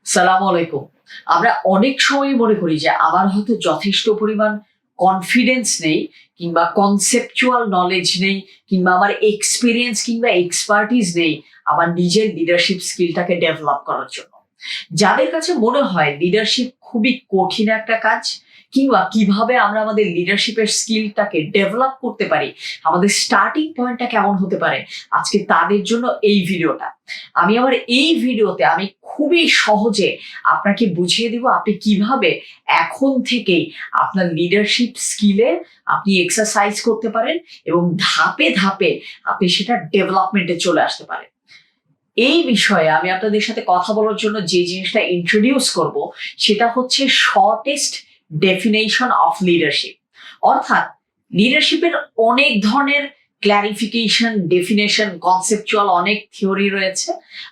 সালাম আলাইকুম। আমরা অনেক সময় মনে করি যে আমার হয়তো যথেষ্ট পরিমাণ কনফিডেন্স নেই, কিংবা কনসেপচুয়াল নলেজ নেই, কিংবা আমার এক্সপিরিয়েন্স কিংবা এক্সপার্টিস নেই আমার নিজের লিডারশিপ স্কিলটাকে ডেভেলপ করার জন্য। যাদের কাছে মনে হয় লিডারশিপ খুবই কঠিন একটা কাজ, কিংবা কিভাবে আমরা আমাদের লিডারশিপের স্কিলটাকে ডেভেলপ করতে পারি, আমাদের স্টার্টিং পয়েন্টটা কেমন হতে পারে, আজকে তাদের জন্য এই ভিডিওটা। আমি আমার এই ভিডিওতে আমি খুবই সহজে আপনাকে বুঝিয়ে দিব আপনি কিভাবে এখন থেকেই আপনার লিডারশিপ স্কিলে আপনি এক্সারসাইজ করতে পারেন এবং ধাপে ধাপে আপনি সেটা ডেভেলপমেন্টে চলে আসতে পারেন। এই বিষয়ে আমি আপনাদের সাথে কথা বলার জন্য যে জিনিসটা ইন্ট্রোডিউস করব সেটা হচ্ছে শর্টেস্ট ডেফিনেশন অফ লিডারশিপ। অর্থাৎ লিডারশিপের অনেক ধরনের ক্ল্যারিফিকেশন, ডেফিনেশন, কনসেপচুয়াল অনেক থিওরি রয়েছে।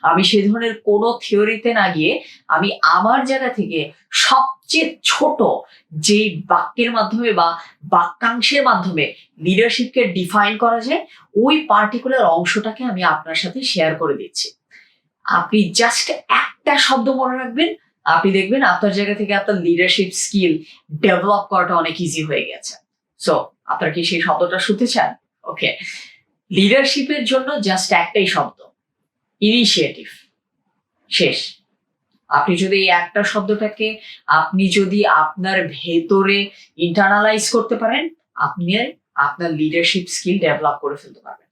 আমি সেই ধরনের কোনো থিওরিতে না গিয়ে আমি আমার জায়গা থেকে সবচেয়ে ছোট যে বাক্যের মাধ্যমে বা বাক্যাংশের মাধ্যমে লিডারশিপকে ডিফাইন করা যায় ওই পার্টিকুলার অংশটাকে আমি আপনার সাথে শেয়ার করে দিচ্ছি। আপনি জাস্ট একটা শব্দ মনে রাখবেন, আপনি দেখবেন আপনার জায়গা থেকে আপনার লিডারশিপ স্কিল ডেভেলপ করাটা অনেক ইজি হয়ে গেছে। সো আপনারা কি সেই শব্দটা শুনতে চান? ওকে, লিডারশিপের জন্য জাস্ট একটাই শব্দ, ইনিশিয়েটিভ। শেষ। আপনি যদি এই একটা শব্দটাকে আপনি যদি আপনার ভেতরে ইন্টারনালাইজ করতে পারেন, আপনি আপনার লিডারশিপ স্কিল ডেভেলপ করে ফেলতে পারবেন।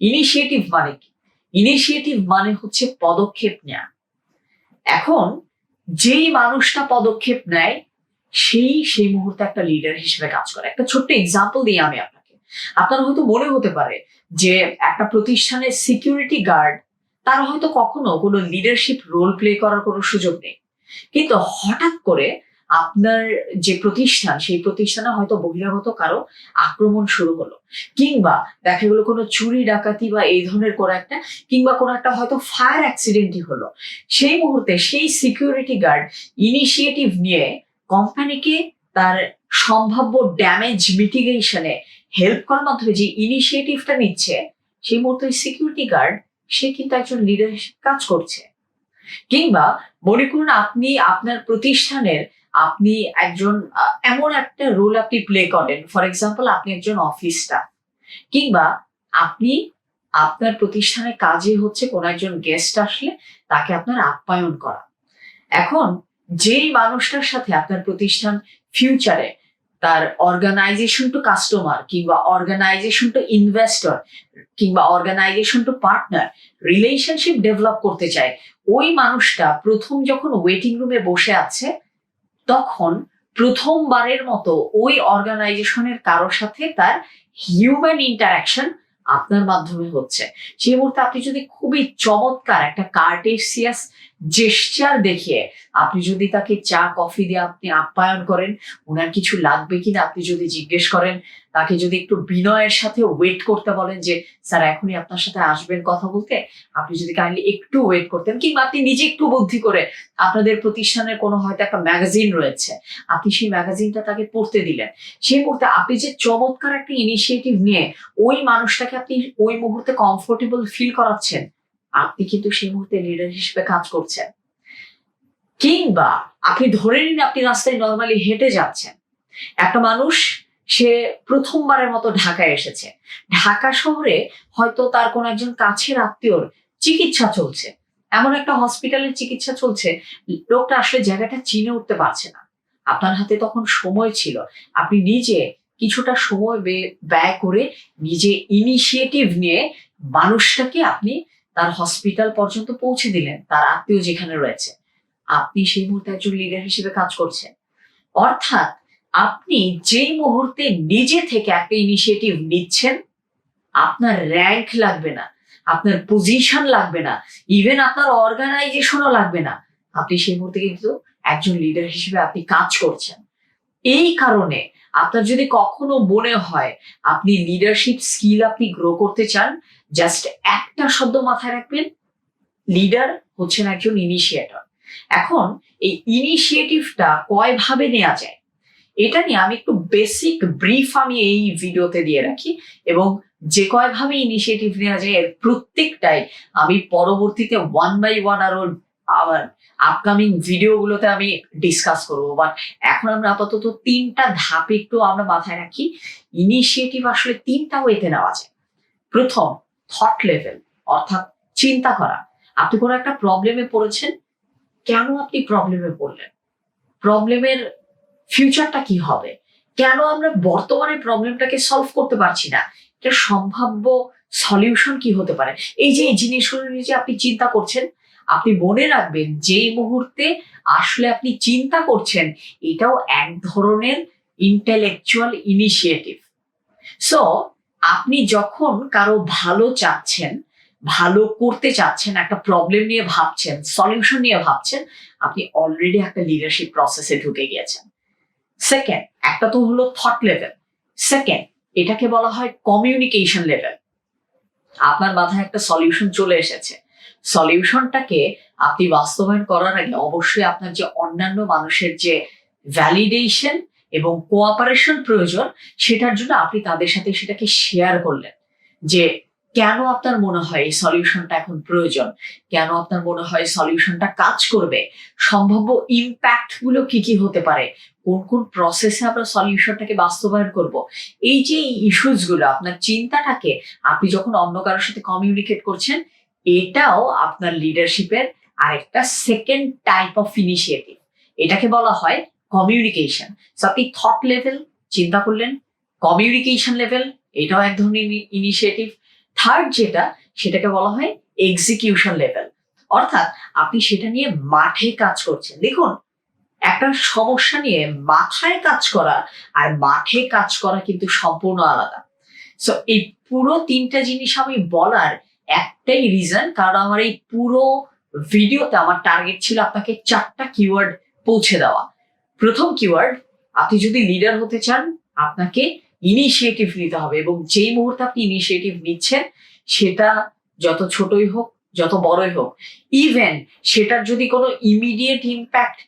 ইনিশিয়েটিভ মানে কি? ইনিশিয়েটিভ মানে হচ্ছে পদক্ষেপ নেওয়া। এখন যেই মানুষটা পদক্ষেপ নেয় সেই মুহূর্তে একটা লিডার হিসেবে কাজ করে। একটা ছোট্ট এক্সাম্পল দিই আমি আপনাকে। আপনার হয়তো মনে হতে পারে যে একটা প্রতিষ্ঠানের সিকিউরিটি গার্ড, তার হয়তো কখনো কোনো লিডারশিপ রোল প্লে করার কোনো সুযোগ নেই, কিন্তু হঠাৎ করে আপনার যে প্রতিষ্ঠান সেই প্রতিষ্ঠানে হয়তো বহিরাগত কারো আক্রমণ শুরু হলো, কিংবা দেখা গেলো কোনো চুরি ডাকাতি বা এই ধরনের কোনো একটা, কিংবা কোনো একটা হয়তো ফায়ার অ্যাক্সিডেন্টই হলো। সেই মুহূর্তে সেই সিকিউরিটি গার্ড ইনিশিয়েটিভ নিয়ে কোম্পানিকে তার সম্ভাব্য ড্যামেজ মিটিগেশনে হেল্প করার মাধ্যমে যে ইনিশিয়েটিভটা নিচ্ছে, সেই মুহূর্তে সিকিউরিটি গার্ড সে কিন্তু একজন লিডার হিসেবে কাজ করছে। কিংবা মনে করুন আপনি আপনার প্রতিষ্ঠানের আপনি একজন এমন একটা রোল আপনি প্লে করেন, ফর এক্সাম্পল আপনি একজন অফিস স্টাফ, কিংবা আপনি আপনার প্রতিষ্ঠানে কাজে হচ্ছে কোনো একজন গেস্ট আসলে তাকে আপনার আপ্যায়ন করা। এখন যেই মানুষটার সাথে আপনার প্রতিষ্ঠান ফিউচারে তার অর্গানাইজেশন টু কাস্টমার, কিংবা অর্গানাইজেশন টু ইনভেস্টর, কিংবা organisation to partner relationship develop করতে চায়, ওই মানুষটা প্রথম যখন ওয়েটিং রুমে বসে আছে তখন প্রথমবারের মতো ওই অর্গানাইজেশনের কারোর সাথে তার হিউম্যান ইন্টারাকশন আপনার মাধ্যমে হচ্ছে। সেই মুহূর্তে আপনি যদি খুবই চমৎকার একটা কার্টেসিয়াস জেস্চার দেখিয়ে আপনি যদি তাকে চা কফি দিয়ে আপনি আপ্যায়ন করেন, ওনার কিছু লাগবে কিনা আপনি যদি জিজ্ঞেস করেন, তাকে যদি একটু বিনয়ের সাথে ওয়েট করতে বলেন যে স্যার এখনই আপনার সাথে আসবেন কথা বলতে, আপনি যদি কাইন্ডলি একটু ওয়েট করতেন, কিংবা আপনি নিজে একটু বুদ্ধি করে আপনাদের প্রতিষ্ঠানের কোনো হয়তো একটা ম্যাগাজিন রয়েছে, আপনি সেই ম্যাগাজিনটা তাকে পড়তে দিলেন, সেই মুহূর্তে আপনি যে চমৎকার একটা ইনিশিয়েটিভ নিয়ে ওই মানুষটাকে আপনি ওই মুহূর্তে কমফোর্টেবল ফিল করাচ্ছেন, আপনি কিন্তু সেই মুহূর্তে লিডার হিসেবে কাজ করছেন। কিংবা আপনি ধরে নিন আপনি রাস্তায় নর্মালি হেঁটে যাচ্ছেন, একটা মানুষ সে প্রথমবারের মতো ঢাকায় এসেছে, ঢাকা শহরে হয়তো তার কোন একজন কাছের আত্মীয়র চিকিৎসা চলছে, এমন একটা হসপিটালের চিকিৎসা চলছে, লোকটা আসলে জায়গাটা চিনে উঠতে পারছে না। আপনার হাতে তখন সময় ছিল, আপনি নিজে কিছুটা সময় ব্যয় করে নিজে ইনিশিয়েটিভ নিয়ে মানুষটাকে আপনি তার হসপিটাল পর্যন্ত পৌঁছে দিলেন, তার আত্মীয় যেখানে রয়েছে। আপনি সেই মুহূর্তে একজন লিডার হিসেবে কাজ করছেন। অর্থাৎ আপনি যেই মুহূর্তে নিজে থেকে একটা ইনিশিয়েটিভ নিচ্ছেন, আপনার র্যাঙ্ক লাগবে না, আপনার পজিশন লাগবে না, ইভেন আপনার অর্গানাইজেশনও লাগবে না, আপনি সেই মুহূর্তে কিন্তু একজন লিডার হিসেবে আপনি কাজ করছেন। এই কারণে আপনার যদি কখনো মনে হয় আপনি লিডারশিপ স্কিল আপনি গ্রো করতে চান, জাস্ট একটা শব্দ মাথায় রাখবেন, লিডার হচ্ছেন একজন ইনিশিয়েটর। এখন এই ইনিশিয়েটিভটা কয় ভাবে নেওয়া যায় এটা নিয়ে আমি একটু বেসিক ব্রিফ আমি এই ভিডিওতে দিয়ে রাখি, এবং যে কয়ভাবে ইনিশিয়েটিভ নেওয়া যায় এর প্রত্যেকটাই আমি পরবর্তীতে ওয়ান বাই ওয়ান আরো আবার আপকামিং ভিডিওগুলোতে আমি ডিসকাস করবো, বাট এখন আমরা আপাতত 3টা ধাপ একটু আমরা মাথায় রাখি। ইনিশিয়েটিভ আসলে 3টা ওয়েতে নেওয়া যায়। প্রথম, থট লেভেল, অর্থাৎ চিন্তা করা। আপনি কোনো একটা প্রবলেমে পড়েছেন, কেন আপনি প্রবলেমে পড়লেন, প্রবলেমের ফিউচারটা কি হবে, কেন আমরা বর্তমানে প্রবলেমটাকে সলভ করতে পারছি না, এটা সম্ভাব্য সলিউশন কি হতে পারে। এই যে এই জিনিসগুলো নিয়ে যে আপনি চিন্তা করছেন, আপনি মনে রাখবেন যেই মুহূর্তে আসলে আপনি চিন্তা করছেন, এটাও এক ধরনের ইন্টেলেকচুয়াল ইনিশিয়েটিভ। সো আপনি যখন কারো ভালো চাচ্ছেন, ভালো করতে চাচ্ছেন, একটা প্রবলেম নিয়ে ভাবছেন, সলিউশন নিয়ে ভাবছেন, আপনি অলরেডি একটা লিডারশিপ প্রসেসে ঢুকে গিয়েছেন। সেকেন্ড, একটা তো হলো থট লেভেল। সেকেন্ড, এটাকে বলা হয় কমিউনিকেশন লেভেল। আপনার মাথায় একটা সলিউশন চলে এসেছে, সলিউশনটাকে আপনি বাস্তবায়ন করার আগে অবশ্যই আপনার যে অন্যান্য মানুষের যে ভ্যালিডেশন এবং কোঅপারেশন প্রয়োজন, সেটার জন্য আপনি তাদের সাথে সেটাকে শেয়ার করলেন যে কেন আপনার মনে হয় এই সলিউশনটা এখন প্রয়োজন, কেন আপনার মনে হয় সলিউশনটা কাজ করবে, সম্ভাব্য ইম্প্যাক্ট গুলো কি কি হতে পারে, কোন কোন প্রসেসে আমরা সলিউশনটাকে বাস্তবায়ন করব। এই যে ইস্যুস গুলো, আপনার চিন্তাটাকে আপনি যখন অন্য কারোর সাথে কমিউনিকেট করছেন, এটাও আপনার লিডারশিপের আরেকটা সেকেন্ড টাইপ অফ ইনিশিয়েটিভ। এটাকে বলা হয় কমিউনিকেশন। আপনি থট লেভেল চিন্তা করলেন, কমিউনিকেশন লেভেল এটাও এক ধরনের ইনিশিয়েটিভ। থার্ড যেটা, সেটাকে বলা হয় এক্সিকিউশন লেভেল, অর্থাৎ আপনি সেটা নিয়ে মাঠে কাজ করছেন। দেখুন, একটা সমস্যা নিয়ে মাথায় কাজ করা আর মাঠে কাজ করা কিন্তু সম্পূর্ণ আলাদা। সো এই পুরো 3টা জিনিস আমি বলার একটাই রিজন, কারণ আমার এই পুরো ভিডিওতে আমার টার্গেট ছিল আপনাকে 4টা কিওয়ার্ড পৌঁছে দেওয়া। প্রথম কিওয়ার্ড, আপনি যদি লিডার হতে চান, আপনাকে ইনিশিয়েটিভ নিতে হবে, এবং যেই মুহূর্তে আপনি ইনিশিয়েটিভ নিচ্ছেন, সেটা যত ছোটই হোক, যত বড়ই হোক, ইভেন সেটার যদি কোনো ইমিডিয়েট ইম্প্যাক্ট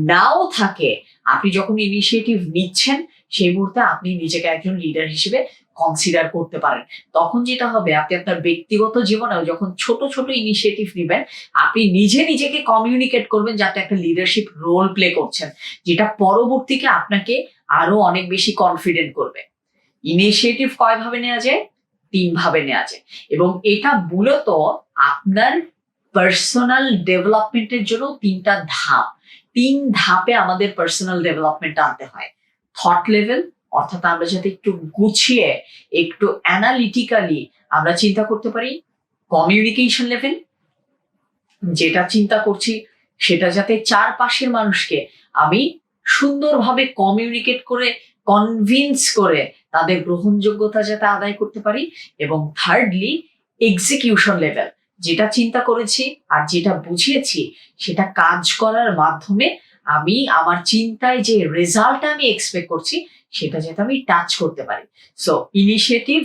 নাও থাকে, আপনি যখন ইনিশিয়েটিভ নিচ্ছেন, সেই মুহূর্তে আপনি নিজেকে একজন লিডার হিসেবে কনসিডার করতে পারেন। তখন যেটা হবে, আপনি আপনার ব্যক্তিগত জীবনেও যখন ছোট ছোট ইনিশিয়েটিভ নেবেন, আপনি নিজে নিজেকে কমিউনিকেট করবেন যাতে একটা লিডারশিপ রোল প্লে করছেন, যেটা পরবর্তীতে আপনাকে আরো অনেক বেশি কনফিডেন্ট করবে। ইনিশিয়েটিভ কয় ভাবে নেওয়া যায়? 3 ভাবে নেওয়া যায়, এবং এটা মূলত আপনার পার্সোনাল ডেভেলপমেন্টের জন্য 3টা ধাপ। 3 ধাপে আমাদের পার্সোনাল ডেভেলপমেন্ট আনতে হয়। থট লেভেল, অর্থাৎ আমরা যাতে একটু গুছিয়ে, একটু অ্যানালিটিক্যালি আমরা চিন্তা করতে পারি। কমিউনিকেশন লেভেল, যেটা চিন্তা করছি সেটা যাতে চারপাশের মানুষকে আমি সুন্দরভাবে কমিউনিকেট করে, কনভিন্স করে তাদের গ্রহণযোগ্যতা যাতে আদায় করতে পারি। এবং থার্ডলি, এক্সিকিউশন লেভেল, যেটা চিন্তা করেছি আর যেটা বুঝিয়েছি, সেটা কাজ করার মাধ্যমে আমি আমার চিন্তায় যে রেজাল্ট আমি এক্সপেক্ট করছি, সেটা যাতে আমি টাচ করতে পারি। সো ইনিশিয়েটিভ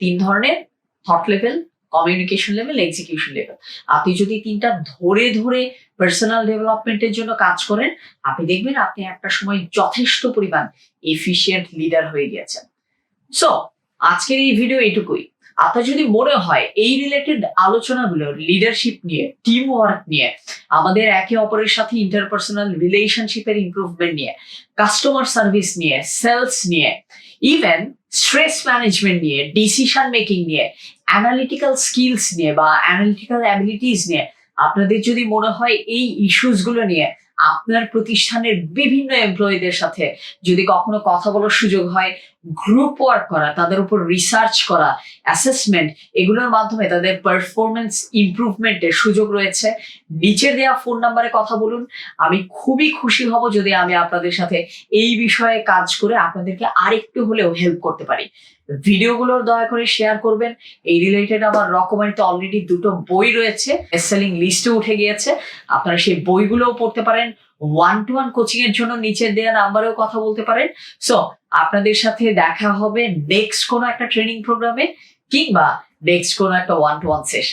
3 ধরনের: thought level, communication level, execution level. আপনি যদি 3টা ধরে ধরে পার্সোনাল ডেভেলপমেন্টের জন্য কাজ করেন, আপনি দেখবেন আপনি একটা সময় যথেষ্ট পরিমাণ এফিশিয়েন্ট লিডার হয়ে গিয়েছেন। সো আজকের এই ভিডিও এটুকুই। আপনার যদি মনে হয় এই রিলেটেড আলোচনাগুলো লিডারশিপ নিয়ে, টিম ওয়ার্ক নিয়ে, আমাদের একে অপরের সাথে ইন্টারপার্সোনাল রিলেশনশিপের ইমপ্রুভমেন্ট নিয়ে, কাস্টমার সার্ভিস নিয়ে, সেলস নিয়ে, ইভেন স্ট্রেস ম্যানেজমেন্ট নিয়ে, ডিসিশন মেকিং নিয়ে, অ্যানালিটিক্যাল স্কিলস নিয়ে বা অ্যানালিটিক্যাল অ্যাবিলিটিস নিয়ে আপনাদের যদি মনে হয় এই ইস্যুস গুলো নিয়ে আপনার প্রতিষ্ঠানের বিভিন্ন এমপ্লয়ীদের সাথে যদি কখনো কথা বলার সুযোগ হয়, গ্রুপ ওয়ার্ক করা, তাদের উপর রিসার্চ করা, অ্যাসেসমেন্ট, এগুলোর মাধ্যমে তাদের পারফরমেন্স ইমপ্রুভমেন্টের সুযোগ রয়েছে, নিচের দেওয়া ফোন নাম্বারে কথা বলুন। আমি খুবই খুশি হব যদি আমি আপনাদের সাথে এই বিষয়ে কাজ করে আপনাদেরকে আরেকটু হলেও হেল্প করতে পারি। ভিডিওগুলো দয়া করে শেয়ার করবেন। এই রিলেটেড আমার রকমারিতে অলরেডি 2টো বই রয়েছে, সেলিং লিস্টে উঠে গিয়েছে, আপনারা সেই বইগুলোও পড়তে পারেন। 1-to-1 কোচিং এর জন্য নিচের দেওয়া নাম্বারেও কথা বলতে পারেন। সো আপনাদের সাথে দেখা হবে নেক্সট কোনো একটা ট্রেনিং প্রোগ্রামে, কিংবা নেক্সট কোনো একটা 1-to-1 সেশন।